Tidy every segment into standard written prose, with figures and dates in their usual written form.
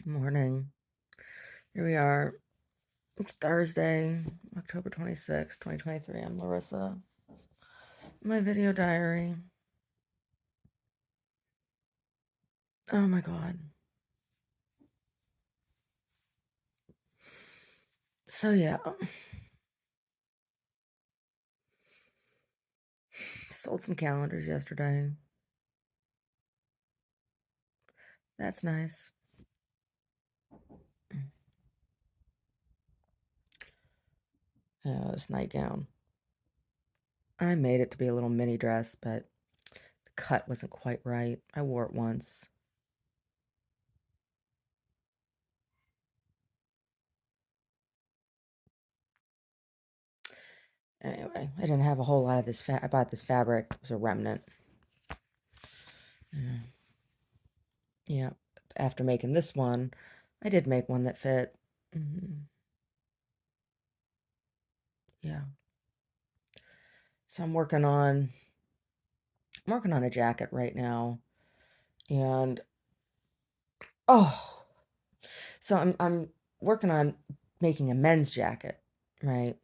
Morning. Here we are. It's Thursday, October 26th, 2023. I'm Larissa. My video diary. Oh my God. So, yeah. Sold some calendars yesterday. That's nice. This nightgown. I made it to be a little mini dress, but the cut wasn't quite right. I wore it once. Anyway, I didn't have a whole lot of this. I bought this fabric. It was a remnant. Yeah. After making this one, I did make one that fit. Yeah. So I'm working on a jacket right now, and oh, so I'm working on making a men's jacket, right?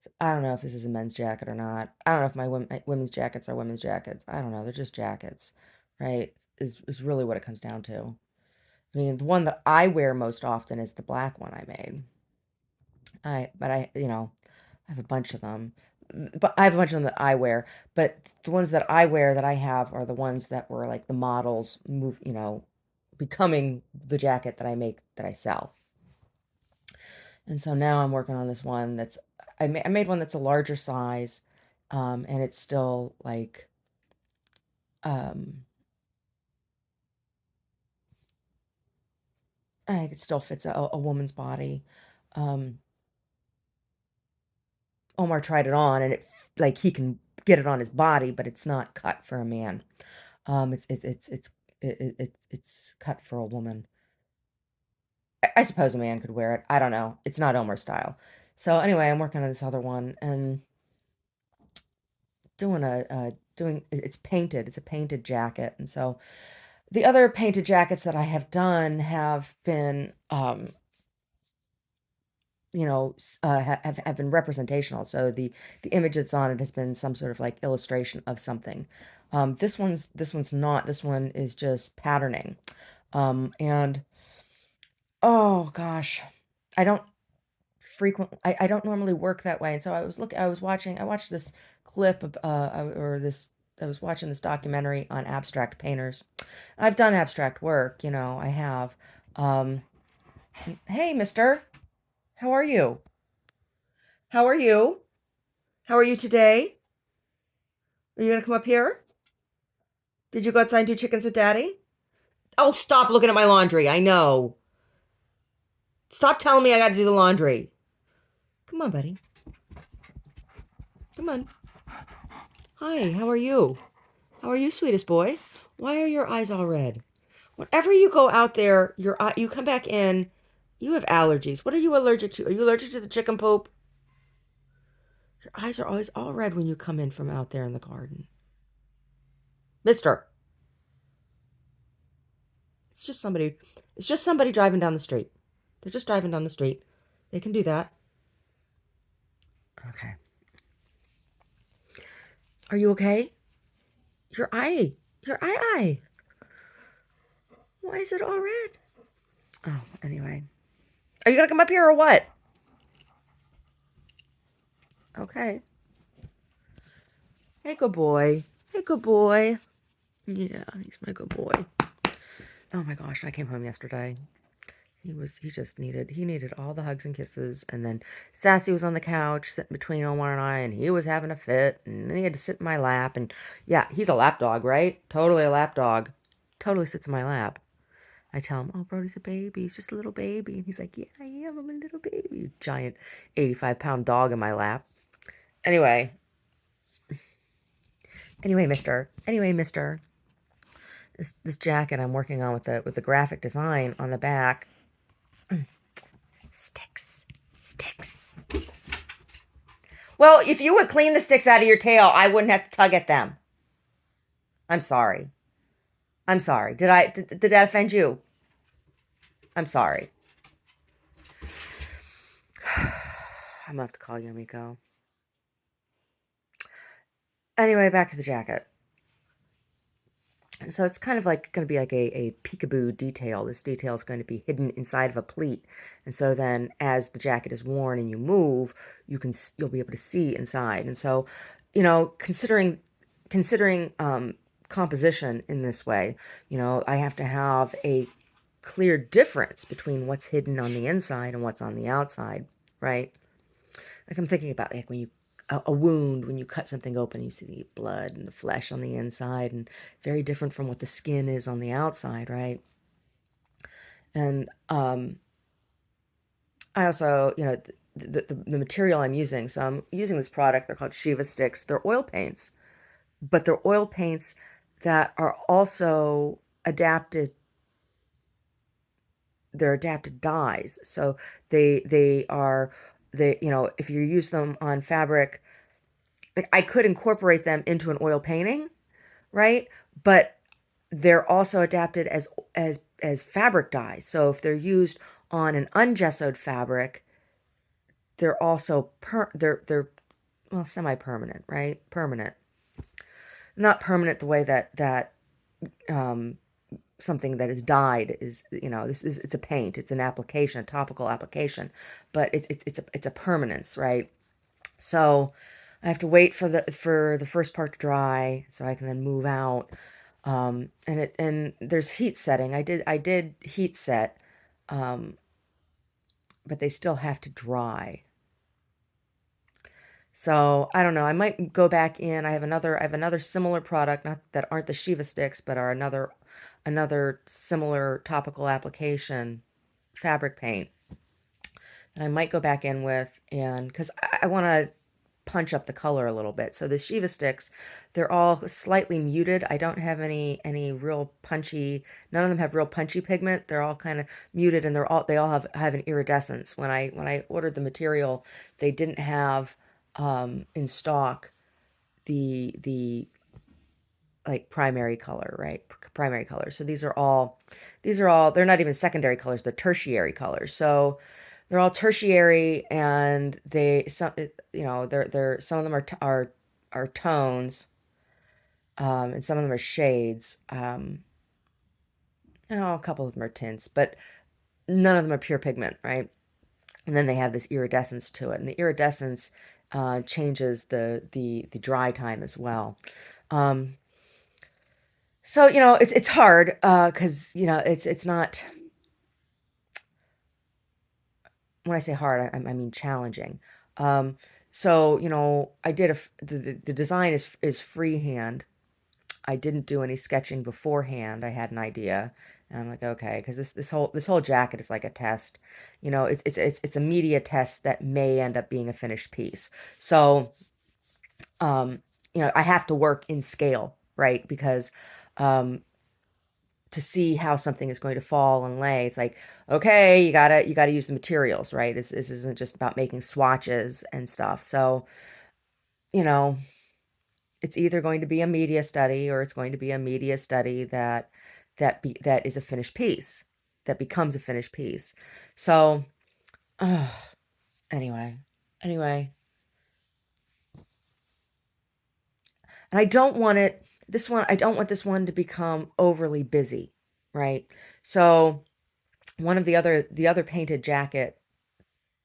So I don't know if this is a men's jacket or not. I don't know if my women's jackets are women's jackets. I don't know. They're just jackets, right? Is really what it comes down to. I mean, the one that I wear most often is the black one I made. But I have a bunch of them. But I have a bunch of them that I wear, but the ones that I wear that I have are the ones that were like the models becoming the jacket that I make that I sell. And so now I'm working on this one that's I made one that's a larger size, and it's still like um I think it still fits a woman's body. Um, Omar tried it on, and like he can get it on his body, but it's not cut for a man. It's cut for a woman. I suppose a man could wear it. I don't know. It's not Omar's style. So anyway, I'm working on this other one and doing it's painted. It's a painted jacket, and so the other painted jackets that I have done have been have been representational. So the image that's on it has been some sort of like illustration of something. This one's not. This one is just patterning. And oh gosh, I don't I don't normally work that way. And so I watched this clip of I was watching this documentary on abstract painters. I've done abstract work, I have. Um, hey, mister, how are you? How are you? How are you today? Are you gonna come up here? Did you go outside and do chickens with daddy? Oh, stop looking at my laundry. I know. Stop telling me I gotta do the laundry. Come on, buddy. Come on. Hi, how are you? How are you, sweetest boy? Why are your eyes all red? Whenever you go out there, you come back in, you have allergies. What are you allergic to? Are you allergic to the chicken poop? Your eyes are always all red when you come in from out there in the garden. Mister, it's just somebody it's just somebody driving down the street. They're just driving down the street. They can do that. Okay. Are you okay? Your eye. Your eye. Why is it all red? Oh, anyway. Are you gonna come up here or what? Okay. Hey, good boy. Hey, good boy. Yeah, he's my good boy. Oh my gosh, I came home yesterday. He needed all the hugs and kisses. And then Sassy was on the couch sitting between Omar and I, and he was having a fit. And then he had to sit in my lap. And yeah, he's a lap dog, right? Totally a lap dog. Totally sits in my lap. I tell him, oh, Brody's a baby. He's just a little baby. And he's like, yeah, I am. I'm a little baby. Giant 85-pound dog in my lap. Anyway. Anyway, mister. This jacket I'm working on with the graphic design on the back. Sticks. Well, if you would clean the sticks out of your tail, I wouldn't have to tug at them. I'm sorry. I'm sorry. Did that offend you? I'm sorry. I'm gonna have to call Yumiko. Anyway, back to the jacket. So it's kind of like going to be like a peekaboo detail. This detail is going to be hidden inside of a pleat, and so then as the jacket is worn and you move, you'll be able to see inside. And so, considering composition in this way, I have to have a clear difference between what's hidden on the inside and what's on the outside, right? Like I'm thinking about like when you a wound when you cut something open, you see the blood and the flesh on the inside, and very different from what the skin is on the outside, right? And I also, the material I'm using. So I'm using this product. They're called Shiva sticks. They're oil paints, but they're oil paints that are also adapted. They're adapted dyes. So they are if you use them on fabric, like I could incorporate them into an oil painting, right? But they're also adapted as fabric dyes. So if they're used on an ungessoed fabric, they're also they're well semi-permanent, right? Permanent. Not permanent the way that um something that is dyed is, this is it's a paint, it's an application, a topical application, but it's a permanence, right? So I have to wait for the first part to dry so I can then move out. And there's heat setting. I did heat set, um, but they still have to dry. So I don't know. I might go back in. I have another similar product, not that aren't the Shiva sticks, but are another similar topical application fabric paint that I might go back in with, and because I want to punch up the color a little bit. So the Shiva sticks, they're all slightly muted. I don't have any real punchy. None of them have real punchy pigment. They're all kind of muted, and they all have an iridescence. When I ordered the material, they didn't have in stock the like primary color, right? Primary color. So these are all they're not even secondary colors, they're tertiary colors. So they're all tertiary, and they're some of them are tones, and some of them are shades. A couple of them are tints, but none of them are pure pigment, right? And then they have this iridescence to it, and the iridescence changes the dry time as well. Um, so it's hard because it's not. When I say hard, I mean challenging. Um, so I did the design is freehand. I didn't do any sketching beforehand. I had an idea, and I'm like, okay, because this whole jacket is like a test. It's a media test that may end up being a finished piece. So I have to work in scale, right? Because um, to see how something is going to fall and lay. It's like, okay, you gotta use the materials, right? This isn't just about making swatches and stuff. So, you know, it's either going to be a media study, or it's going to be a media study that is a finished piece, that becomes a finished piece. So, uh, anyway, anyway, and I don't want this one to become overly busy, right? So, the other painted jacket,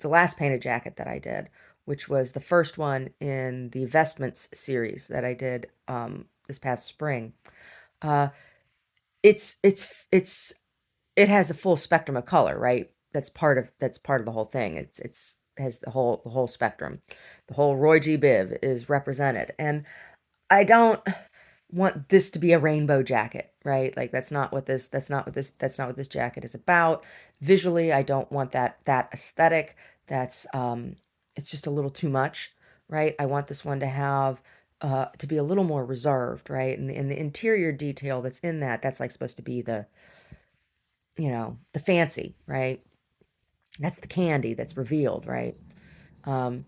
the last painted jacket that I did, which was the first one in the Vestments series that I did this past spring. Uh, it's it has the full spectrum of color, right? That's part of the whole thing. It's has the whole spectrum. The whole Roy G. Biv is represented, and I don't want this to be a rainbow jacket, right? Like that's not what this jacket is about. Visually, I don't want that aesthetic. It's just a little too much, right? I want this one to have to be a little more reserved, right? And the interior detail that's in that's like supposed to be the fancy, right? That's the candy that's revealed, right? Um,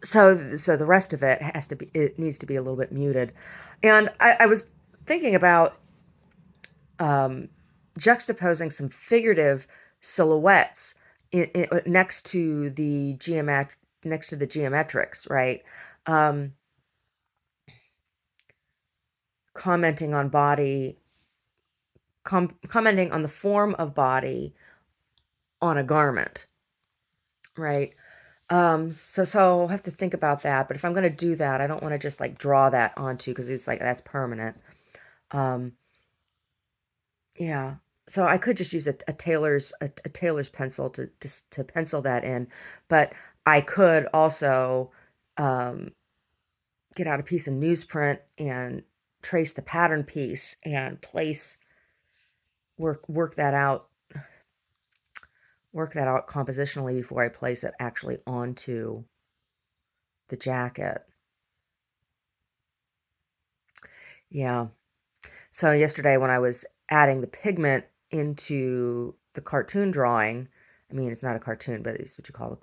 so the rest of it needs to be a little bit muted. And I was thinking about um, juxtaposing some figurative silhouettes next to the geometrics, right? Um, commenting on body, commenting on the form of body on a garment, right? So I'll have to think about that. But if I'm going to do that, I don't want to just like draw that onto because it's like that's permanent. Um, yeah. So I could just use a tailor's pencil to pencil that in, but I could also um, get out a piece of newsprint and trace the pattern piece and place work that out compositionally before I place it actually onto the jacket. Yeah. So yesterday when I was adding the pigment into the cartoon drawing, I mean, it's not a cartoon, but it's what you call,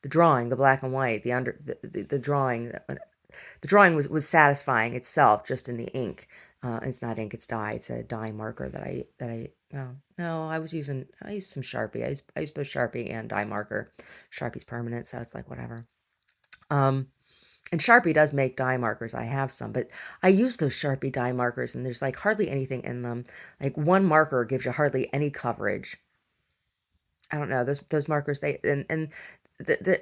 the drawing, the black and white, the drawing, the drawing was satisfying itself just in the ink. It's not ink, it's dye. It's a dye marker well, no, I used some Sharpie. I used both Sharpie and dye marker. Sharpie's permanent, so it's like whatever. Um, and Sharpie does make dye markers. I have some, but I use those Sharpie dye markers and there's like hardly anything in them. Like one marker gives you hardly any coverage. I don't know. Those markers they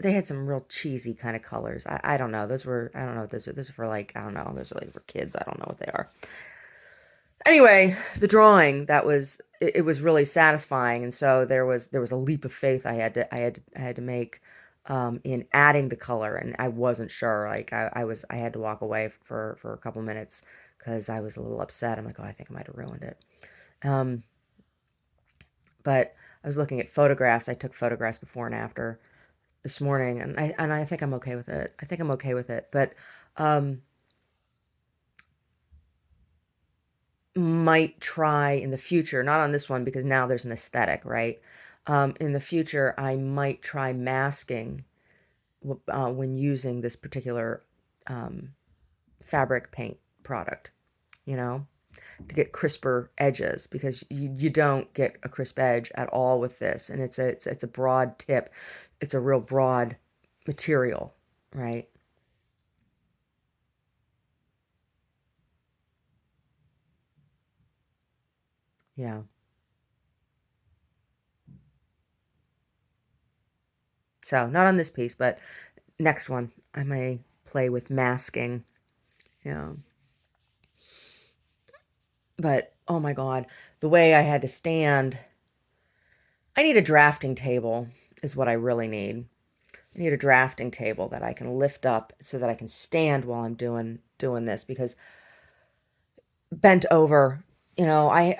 had some real cheesy kind of colors. I don't know. I don't know. Those are for like I don't know. Those are like for kids. I don't know what they are. Anyway, the drawing it was really satisfying, and so there was a leap of faith I had to make in adding the color, and I wasn't sure. Like I had to walk away for a couple minutes because I was a little upset. I'm like, oh, I think I might have ruined it. Um, but I was looking at photographs. I took photographs before and after this morning, and I think I'm okay with it. I think I'm okay with it, but um, might try in the future, not on this one because now there's an aesthetic, right? In the future, I might try masking when using this particular um, fabric paint product, you know, to get crisper edges because you don't get a crisp edge at all with this, and it's a broad tip, it's a real broad material, right? Yeah. So not on this piece, but next one I may play with masking. Yeah. But oh my God, the way I had to stand, I need a drafting table, is what I really need. I need a drafting table that I can lift up so that I can stand while I'm doing this because bent over, I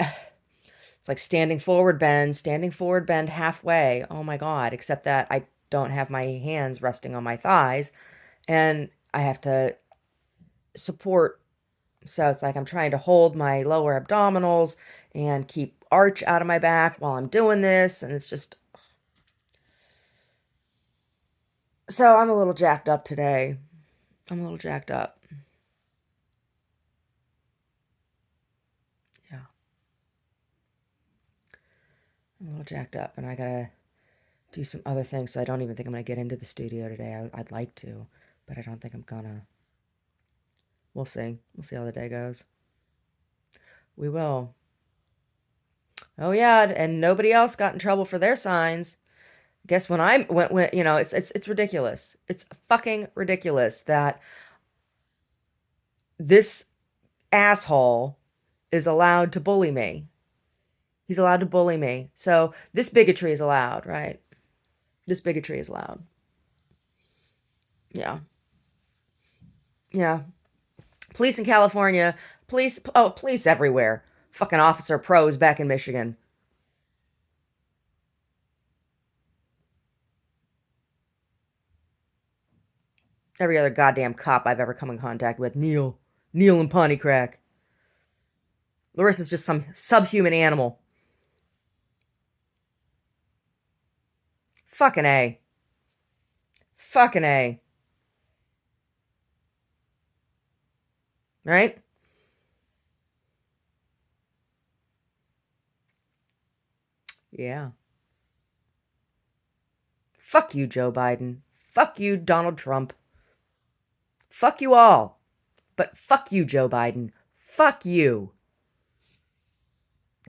it's like standing forward bend halfway. Oh my God, except that I don't have my hands resting on my thighs and I have to support. So it's like I'm trying to hold my lower abdominals and keep arch out of my back while I'm doing this. And it's just, so I'm a little jacked up today. I'm a little jacked up. Yeah, I'm a little jacked up. And I gotta do some other things. So I don't even think I'm gonna get into the studio today. I'd like to, but I don't think I'm gonna. We'll see. We'll see how the day goes. We will. Oh yeah, and nobody else got in trouble for their signs. Guess when it's ridiculous. It's fucking ridiculous that this asshole is allowed to bully me. He's allowed to bully me. So this bigotry is allowed, right? This bigotry is allowed. Yeah. Yeah. Police in California, police everywhere. Fucking officer pros back in Michigan. Every other goddamn cop I've ever come in contact with. Neil and Pontycrack. Larissa's just some subhuman animal. Fucking A. Fucking A. Right? Yeah. Fuck you, Joe Biden. Fuck you, Donald Trump. Fuck you all. But fuck you, Joe Biden. Fuck you.